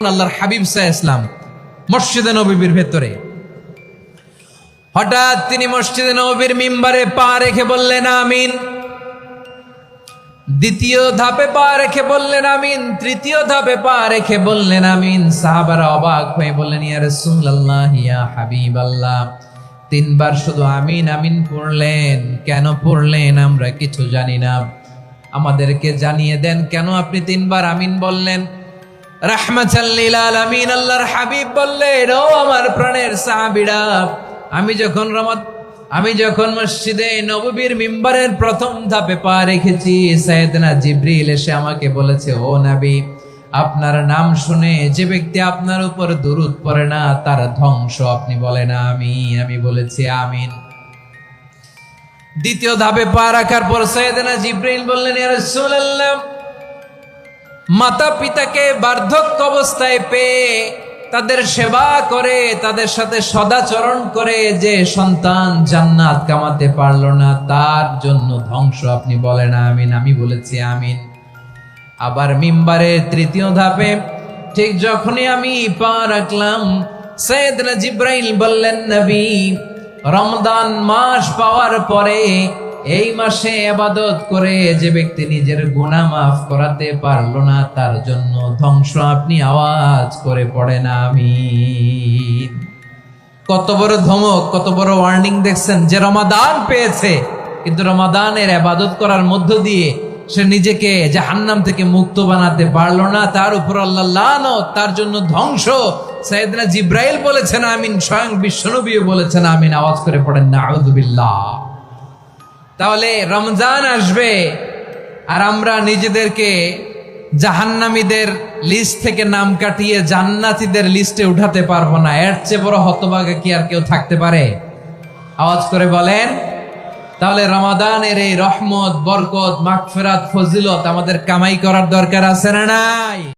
আল্লাহর হাবিব সাল্লাল্লাহু আলাইহি ওয়াসাল্লাম মসজিদে নববীর ভেতরে হঠাৎ তিনি মসজিদে নববীর মিম্বারে পা রেখে বললেন আমিন। দ্বিতীয় ধাপে পা রেখে বললেন আমিন, তৃতীয় ধাপে পা রেখে বললেন আমিন। সাহাবারা অবাক হয়ে বললেন ইয়া রাসূলুল্লাহ ইয়া হাবিবাল্লাহ, তিনবার শুধু আমিন আমিন পড়লেন, কেন পড়লেন আমরা কিছু জানি না, আমাদেরকে জানিয়ে দেন কেন আপনি তিনবার আমিন বললেন। রাহমাতাল লিল আলামিন আল্লাহর হাবিব বললেন, ও আমার প্রাণের সাহাবীরা, আমি যখন মসজিদে নববীর মিম্বারের প্রথম ধাপে পা রেখেছি, সাইয়েদনা জিবরিল এসে আমাকে বলেছে, ও নবী, আপনার নাম শুনে যে ব্যক্তি আপনার উপর দুরূদ পড়ে না তার ধ্বংস আপনি বলেন আমিন। আমি বলেছি আমিন। দ্বিতীয় ধাপে পা রাখার পর সাইয়েদনা জিবরিল বললেন, ইয়া রাসূলুল্লাহ, মাতা পিতাকে বার্ধক্য অবস্থায় পেয়ে তাদের সেবা করে, তাদের সাথে সদাচরণ করে যে সন্তান জান্নাত কামাতে পারলো না তার জন্য ধ্বংস আপনি বলেন আমিন। আমি বলেছি আমিন। আবার মিম্বারের তৃতীয় ধাপে ঠিক যখনই আমি পা রাখলাম, সাইয়েদনা জিবরাইল বললেন, নবী, রমজান মাস পাওয়ার পরে এই মাসে ইবাদত করে যে ব্যক্তি নিজের গুনাহ মাফ করাতে পারলো না তার জন্য ধ্বংস আপনি আওয়াজ করে পড়েন আমিন। কত বড় ধমক, কত বড় ওয়ার্নিং দেখছেন, যে রমাদান পেয়েছে কিন্তু রমাদানের ইবাদত করার মধ্য দিয়ে সে নিজেকে জাহান্নাম থেকে মুক্ত বানাতে পারলো না, তার উপর আল্লাহ লানত, তার জন্য ধ্বংস। সাইয়েদনা জিবরাইল বলেছেন আমিন, স্বয়ং বিশ্বনবীও বলেছেন আমিন। আওয়াজ করে পড়েন নাউযুবিল্লাহ। তাহলে রমজান আসবে আর আমরা নিজেদেরকে জাহান্নামীদের লিস্ট থেকে নাম কাটিয়ে জান্নাতীদের লিস্টে উঠাতে পারবো না। এর চেয়ে বড় হতভাগা কি আর কেউ থাকতে পারে? আওয়াজ করে বলেন। তাহলে রমাদানের এই রহমত, বরকত, মাগফিরাত, ফজিলত আমাদের কামাই করার দরকার আছে না নাই?